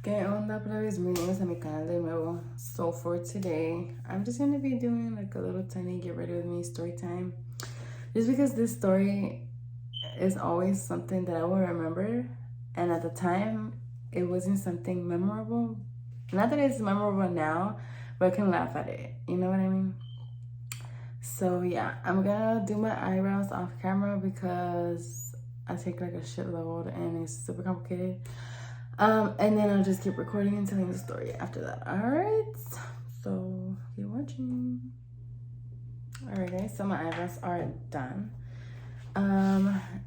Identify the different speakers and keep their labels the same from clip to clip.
Speaker 1: ¿Qué onda, plebes? Bienvenidos a mi canal de nuevo. So for today, I'm just going to be doing like a little tiny get ready with me story time. Just because this story is always something that I will remember. And at the time, it wasn't something memorable. Not that it's memorable now, but I can laugh at it. You know what I mean? So yeah, I'm gonna do my eyebrows off camera because I take like a shitload and it's super complicated. And then I'll just keep recording and telling the story after that. Alright, so keep watching. Alright guys, so my eyebrows are done.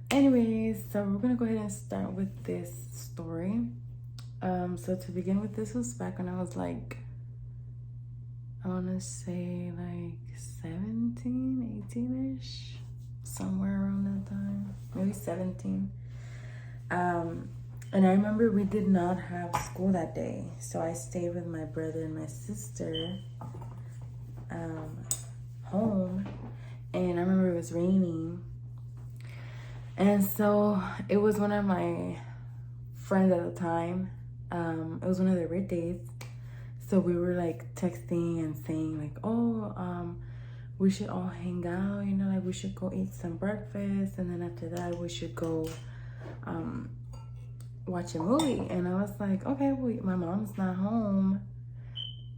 Speaker 1: Anyways, so we're gonna go ahead and start with this story. So to begin with, this was back when I was like, I wanna say like 17, 18-ish, somewhere around that time, maybe 17. And I remember we did not have school that day, so I stayed with my brother and my sister home, and I remember it was raining, and so it was one of my friends at the time. It was one of their birthdays, so we were like texting and saying like, oh, we should all hang out, you know, like we should go eat some breakfast, and then after that we should go watch a movie. And I was like, okay, well, my mom's not home,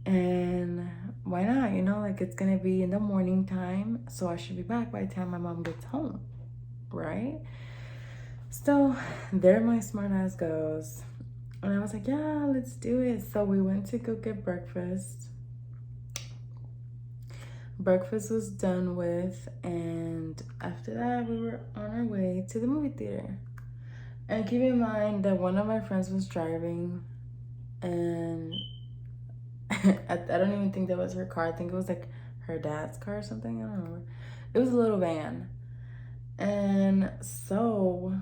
Speaker 1: and why not, you know, like it's gonna be in the morning time, so I should be back by the time my mom gets home, right? So there my smart ass goes, and I was like, yeah, let's do it. So we went to go get breakfast. Breakfast was done with, and after that we were on our way to the movie theater. And keep in mind that one of my friends was driving, and I don't even think that was her car. I think it was like her dad's car or something. I don't remember. It was a little van. And so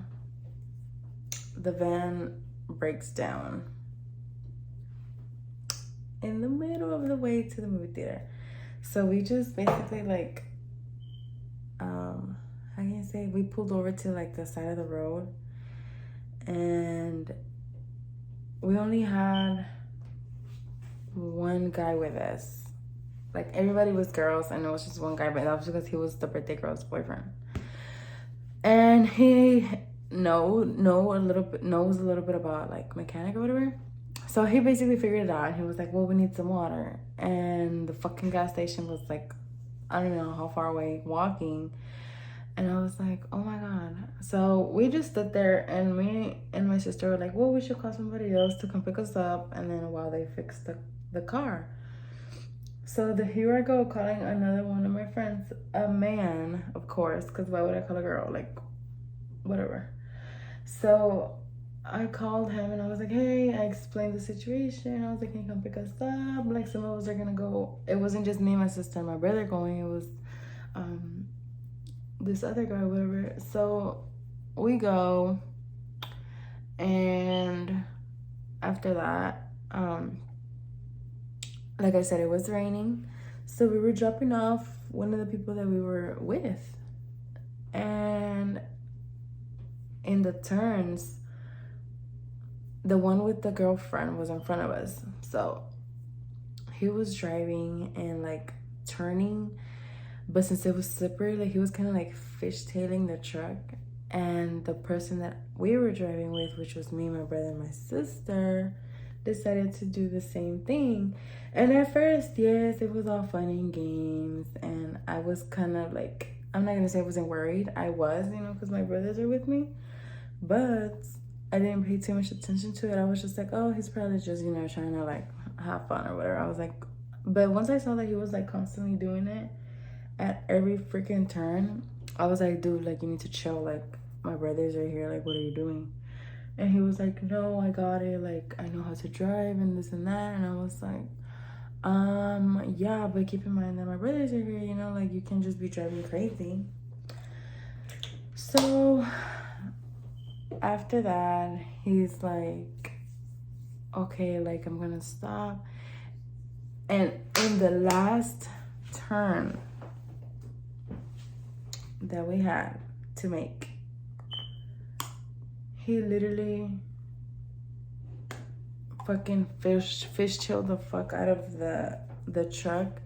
Speaker 1: the van breaks down in the middle of the way to the movie theater. So we just basically like, how can you say, we pulled over to like the side of the road, and we only had one guy with us. Like everybody was girls, and it was just one guy, but that was because he was the birthday girl's boyfriend. And he knows a little bit about like mechanic or whatever. So he basically figured it out. He was like, well, we need some water. And the fucking gas station was like, I don't even know how far away, walking. And I was like, oh my God. So we just stood there, and me and my sister were like, well, we should call somebody else to come pick us up, and then while they fix the car. So here I go calling another one of my friends, a man, of course, because why would I call a girl? Like, whatever. So I called him, and I was like, hey, I explained the situation. I was like, can you come pick us up? Like, some of us are gonna go. It wasn't just me, my sister, and my brother going. It was this other guy, whatever. So we go, and after that, like I said, it was raining, so we were dropping off one of the people that we were with, and in the turns, the one with the girlfriend was in front of us. So he was driving and like turning, but since it was slippery, like he was kind of like fishtailing the truck, and the person that we were driving with, which was me, my brother, and my sister, decided to do the same thing. And at first, yes, it was all fun and games, and I was kind of like, I'm not gonna say I wasn't worried. I was, you know, because my brothers are with me, but I didn't pay too much attention to it. I was just like, oh, he's probably just, you know, trying to like have fun or whatever. I was like, but once I saw that he was like constantly doing it at every freaking turn, I was like, dude, like, you need to chill. Like, my brothers are here. Like, what are you doing? And he was like, no, I got it. Like, I know how to drive and this and that. And I was like, yeah, but keep in mind that my brothers are here, you know, like, you can't just be driving crazy. So after that, he's like, okay, like, I'm gonna stop. And in the last turn that we had to make, he literally fucking fishtailed the fuck out of the truck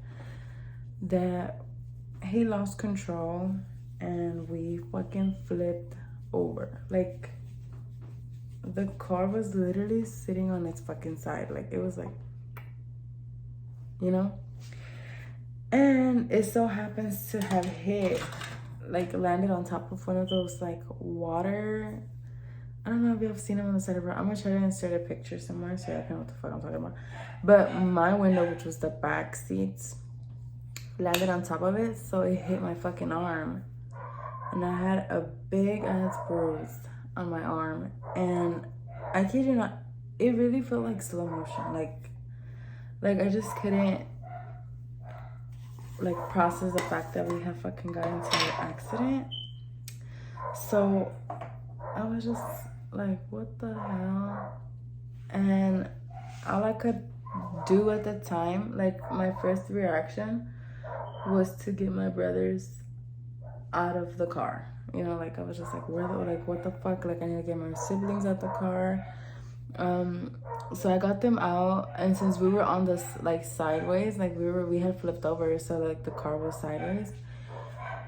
Speaker 1: that he lost control and we fucking flipped over. Like, the car was literally sitting on its fucking side. Like, it was like, you know? And it so happens to have landed on top of one of those, like, water. I don't know if you've seen them on the side of the road. I'm gonna try to insert a picture somewhere so I know what the fuck I'm talking about. But my window, which was the back seats, landed on top of it, so it hit my fucking arm. And I had a big ass bruise on my arm. And I kid you not, it really felt like slow motion. Like I just couldn't, like, process the fact that we had fucking got into an accident. So I was just like, what the hell? And all I could do at the time, like, my first reaction was to get my brothers out of the car. You know, like, I was just like, what the fuck? Like, I need to get my siblings out the car. So I got them out, and since we were on this, like, sideways, like, we had flipped over, so, like, the car was sideways.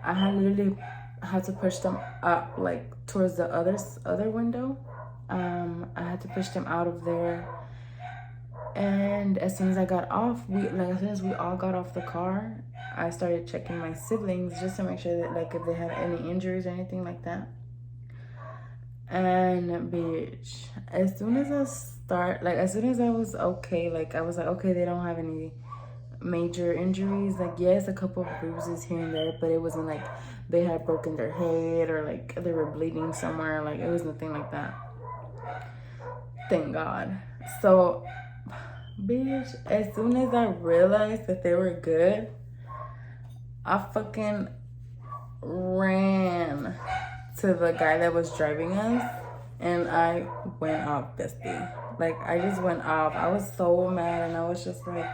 Speaker 1: I had to push them up, like, towards the other window. I had to push them out of there. And as soon as I got off, as soon as we all got off the car, I started checking my siblings just to make sure that, like, if they had any injuries or anything like that. And bitch, as soon as I was okay, like, I was like, okay, they don't have any major injuries. Like, yes, a couple of bruises here and there, but it wasn't like they had broken their head or, like, they were bleeding somewhere. Like, it was nothing like that. Thank God. So, bitch, as soon as I realized that they were good, I fucking ran to the guy that was driving us, and I went off, bestie. Like, I just went off. I was so mad, and I was just like,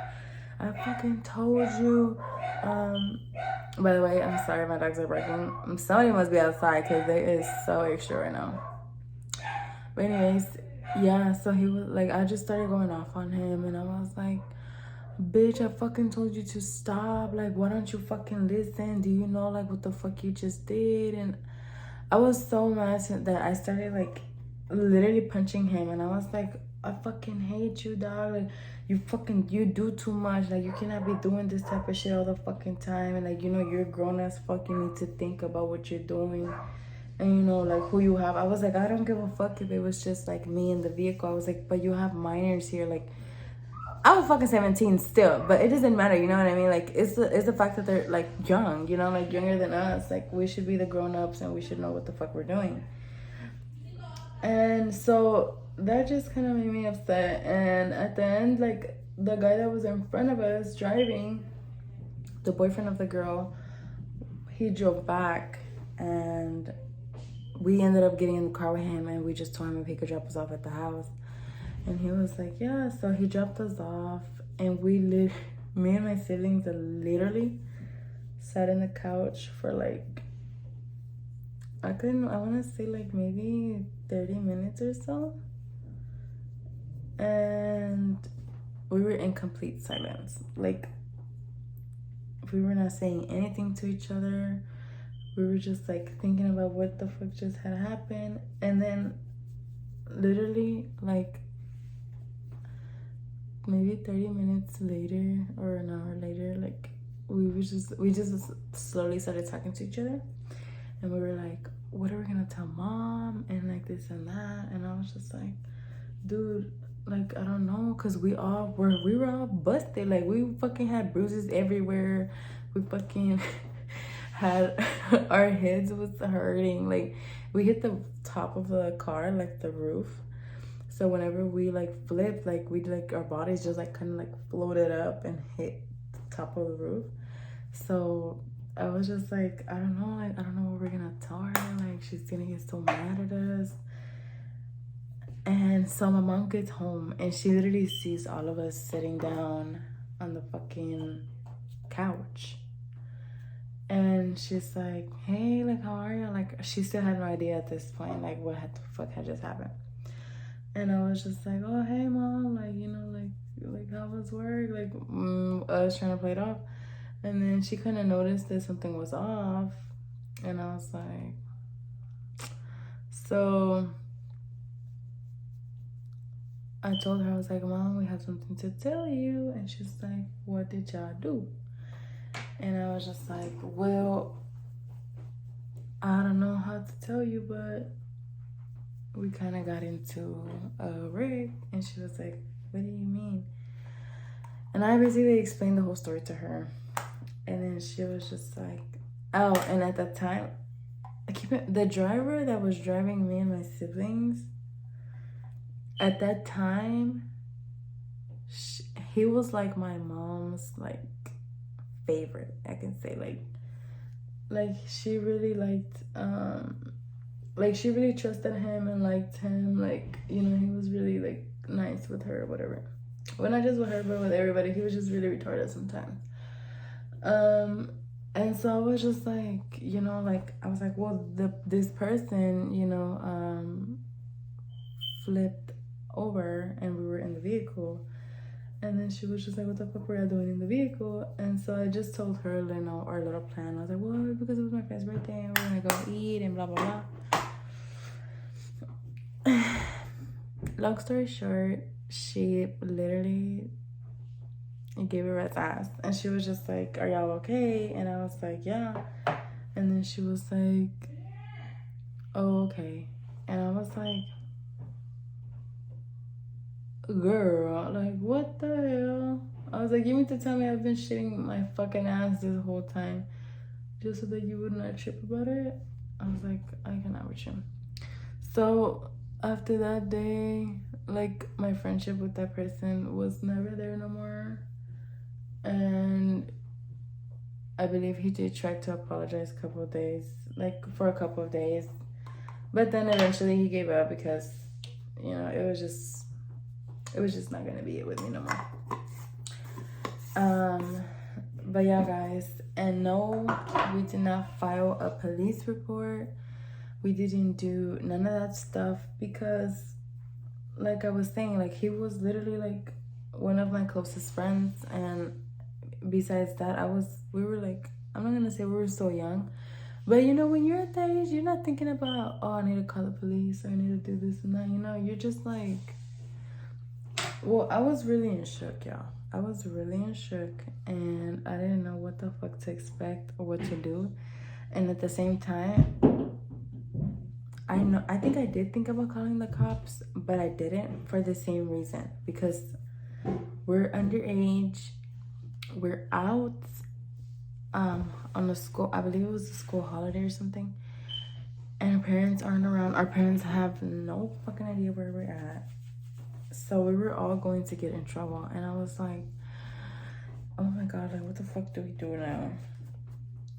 Speaker 1: I fucking told you. By the way, I'm sorry, my dogs are barking. Somebody must be outside because it is so extra right now. But anyways, yeah, so he was like, I just started going off on him, and I was like, bitch, I fucking told you to stop. Like, why don't you fucking listen? Do you know, like, what the fuck you just did? And I was so mad that I started, like, literally punching him. And I was like, I fucking hate you, dog. Like, you do too much. Like, you cannot be doing this type of shit all the fucking time. And, like, you know, you're grown as fuck. You need to think about what you're doing. And, you know, like, who you have. I was like, I don't give a fuck if it was just, like, me in the vehicle. I was like, but you have minors here. Like, I was fucking 17 still, but it doesn't matter, you know what I mean? Like, it's the fact that they're, like, young, you know, like, younger than us. Like, we should be the grown-ups, and we should know what the fuck we're doing. And so that just kind of made me upset. And at the end, like, the guy that was in front of us driving, the boyfriend of the girl, he drove back, and we ended up getting in the car with him, and we just told him if he could drop us off at the house. And he was like, yeah. So he dropped us off, and me and my siblings literally sat in the couch for, like, I want to say, like, maybe 30 minutes or so. And we were in complete silence. Like, we were not saying anything to each other. We were just, like, thinking about what the fuck just had happened. And then literally, like, maybe 30 minutes later or an hour later, like, we just slowly started talking to each other, and we were like, what are we gonna tell mom, and, like, this and that. And I was just like, dude, like, I don't know, because we were all busted. Like, we fucking had bruises everywhere. We fucking had our heads was hurting. Like, we hit the top of the car, like, the roof. So whenever we, like, flipped, like, our bodies just, like, kind of, like, floated up and hit the top of the roof. So I was just like, I don't know what we're gonna tell her. Like, she's gonna get so mad at us. And so my mom gets home, and she literally sees all of us sitting down on the fucking couch. And she's like, hey, like, how are you? Like, she still had no idea at this point, like, what the fuck had just happened. And I was just like, oh, hey, mom, like, you know, like how was work? Like, I was trying to play it off. And then she kind of noticed that something was off. And I was like, so I told her, I was like, Mom, we have something to tell you. And she's like, what did y'all do? And I was just like, well, I don't know how to tell you, but we kind of got into a wreck. And she was like, what do you mean? And I basically explained the whole story to her. And then she was just like, oh, and at that time, the driver that was driving me and my siblings, at that time, he was like my mom's like favorite, I can say. Like she really liked, like she really trusted him and liked him. Like, you know, he was really like nice with her or whatever. Well, not just with her, but with everybody. He was just really retarded sometimes. And so I was just like, you know, like, I was like, well, this person, you know, flipped over and we were in the vehicle. And then she was just like, what the fuck were y'all doing in the vehicle? And so I just told her, you know, our little plan. I was like, well, because it was my friend's birthday and we're gonna go eat and blah, blah, blah. Long story short, she literally gave a rat's ass. And she was just like, are y'all okay? And I was like, yeah. And then she was like, oh, okay. And I was like, girl, like, what the hell? I was like, you mean to tell me I've been shitting my fucking ass this whole time just so that you would not trip about it? I was like, I cannot with you. So after that day, like, my friendship with that person was never there no more. And I believe he did try to apologize a couple of days, like for a couple of days. But then eventually he gave up because, you know, it was just not gonna be it with me no more. But yeah, guys, and no, we did not file a police report. We didn't do none of that stuff because, like I was saying, like, he was literally like one of my closest friends. And besides that, we were like, I'm not gonna say we were so young, but you know, when you're at that age, you're not thinking about, oh, I need to call the police or I need to do this and that, you know. You're just like, well, I was really in shock, y'all. I was really in shock, and I didn't know what the fuck to expect or what to do. And at the same time, I think I did think about calling the cops, but I didn't, for the same reason, because we're underage, we're out on a school, I believe it was a school holiday or something, and our parents aren't around. Our parents have no fucking idea where we're at. So we were all going to get in trouble. And I was like, oh my God, like, what the fuck do we do now?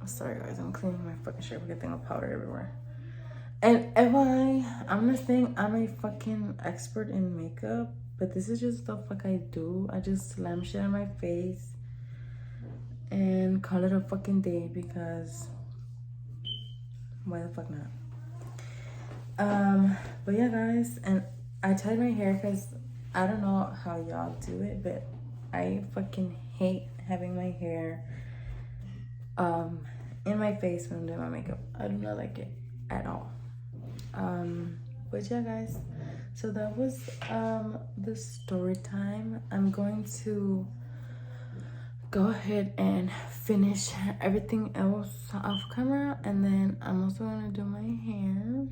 Speaker 1: Sorry, guys, I'm cleaning my fucking shirt. We're getting powder everywhere. And I'm not saying I'm a fucking expert in makeup, but this is just the fuck I do. I just slam shit on my face and call it a fucking day, because why the fuck not? But yeah, guys, and I tied my hair because I don't know how y'all do it, but I fucking hate having my hair in my face when I'm doing my makeup. I do not like it at all. But yeah, guys, so that was the story time. I'm going to go ahead and finish everything else off camera, and then I'm also gonna do my hair,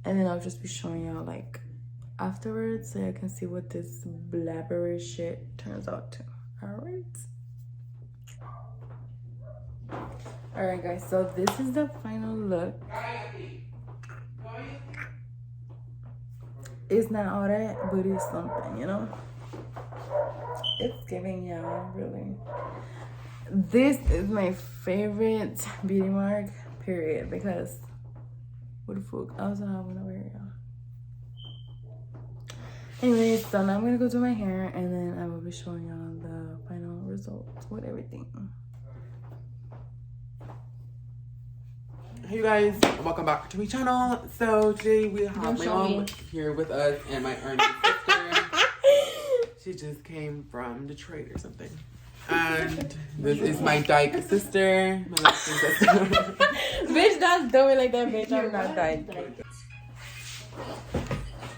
Speaker 1: and then I'll just be showing y'all like afterwards, so you can see what this blabbery shit turns out to. Alright guys, so this is the final look. It's not all that, but it's something, you know. It's giving, y'all, really. This is my favorite beauty mark, period, because what the fuck, I also have one over here, y'all. Anyways, so now I'm gonna go do my hair, and then I will be showing y'all the final results with everything.
Speaker 2: Hey you guys, welcome back to my channel. So today we have my mom here with us and my Ernie sister. She just came from Detroit or something. And this is my dyke sister, my Mexican sister.
Speaker 1: Bitch, don't do it like that, bitch. I'm not dyke.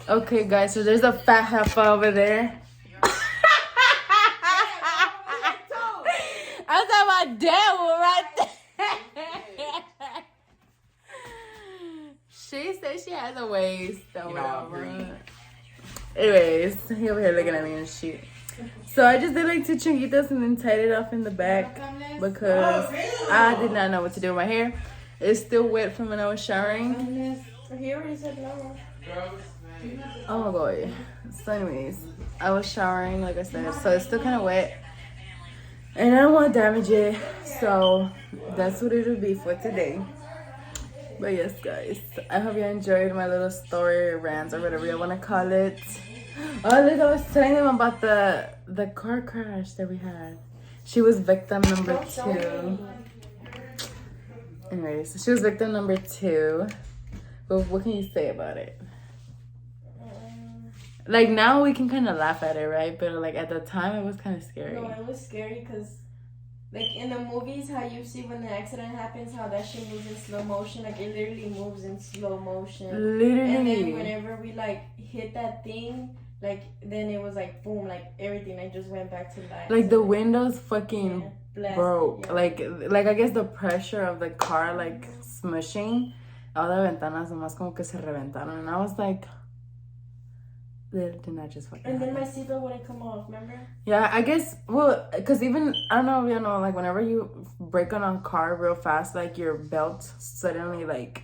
Speaker 1: Okay, guys, so there's a fat heifer over there. I was talking about devil right there. She said she has a waist or whatever. Anyways, he over here looking at me and shit. So I just did like 2 chunguitos and then tied it off in the back because I did not know what to do with my hair. It's still wet from when I was showering. Oh my god. So anyways, I was showering like I said, so it's still kind of wet. And I don't want to damage it, so that's what it'll be for today. But yes, guys, I hope you enjoyed my little story, rants, or whatever you want to call it. Oh, look, I was telling them about the car crash that we had. She was victim number 2. Anyways, she was victim number 2. But what can you say about it? Like, now we can kind of laugh at it, right? But, like, at the time, it was kind of scary.
Speaker 3: No, it was scary because, like, in the movies, how you see when the accident happens, how that shit moves in slow motion. Like, it literally moves in slow motion.
Speaker 1: Literally.
Speaker 3: And then whenever we, like, hit that thing, like, then it was, like, boom, like, everything, like, just went back to life.
Speaker 1: Like, the windows fucking broke.
Speaker 3: Yeah.
Speaker 1: Like, I guess the pressure of the car, like, smushing. All the ventanas nomás como que se reventaron. And I was like... Did not just fucking
Speaker 3: And then
Speaker 1: happen.
Speaker 3: my seatbelt wouldn't come off, remember?
Speaker 1: Yeah, I guess, well, because even, I don't know if you know, like, whenever you brake on a car real fast, like, your belt suddenly, like,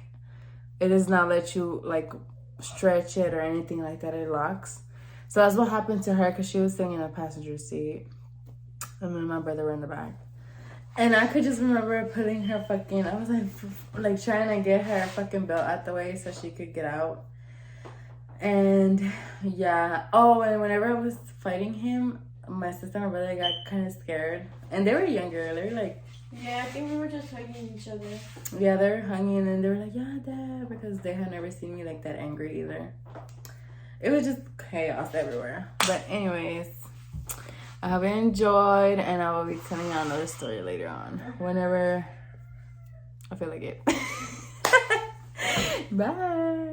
Speaker 1: it does not let you, like, stretch it or anything like that. It locks. So that's what happened to her because she was sitting in the passenger seat. And me and my brother were in the back. And I could just remember putting her fucking, I was, like trying to get her fucking belt out the way so she could get out. And yeah, oh, and whenever I was fighting him, my sister and my brother got kind of scared, and they were younger. They were like,
Speaker 3: yeah, I think we were just hugging each other.
Speaker 1: Yeah, they were hugging, and they were like, yeah, Dad, because they had never seen me like that angry either. It was just chaos everywhere. But anyways, I hope you enjoyed, and I will be telling you another story later on whenever I feel like it. Bye.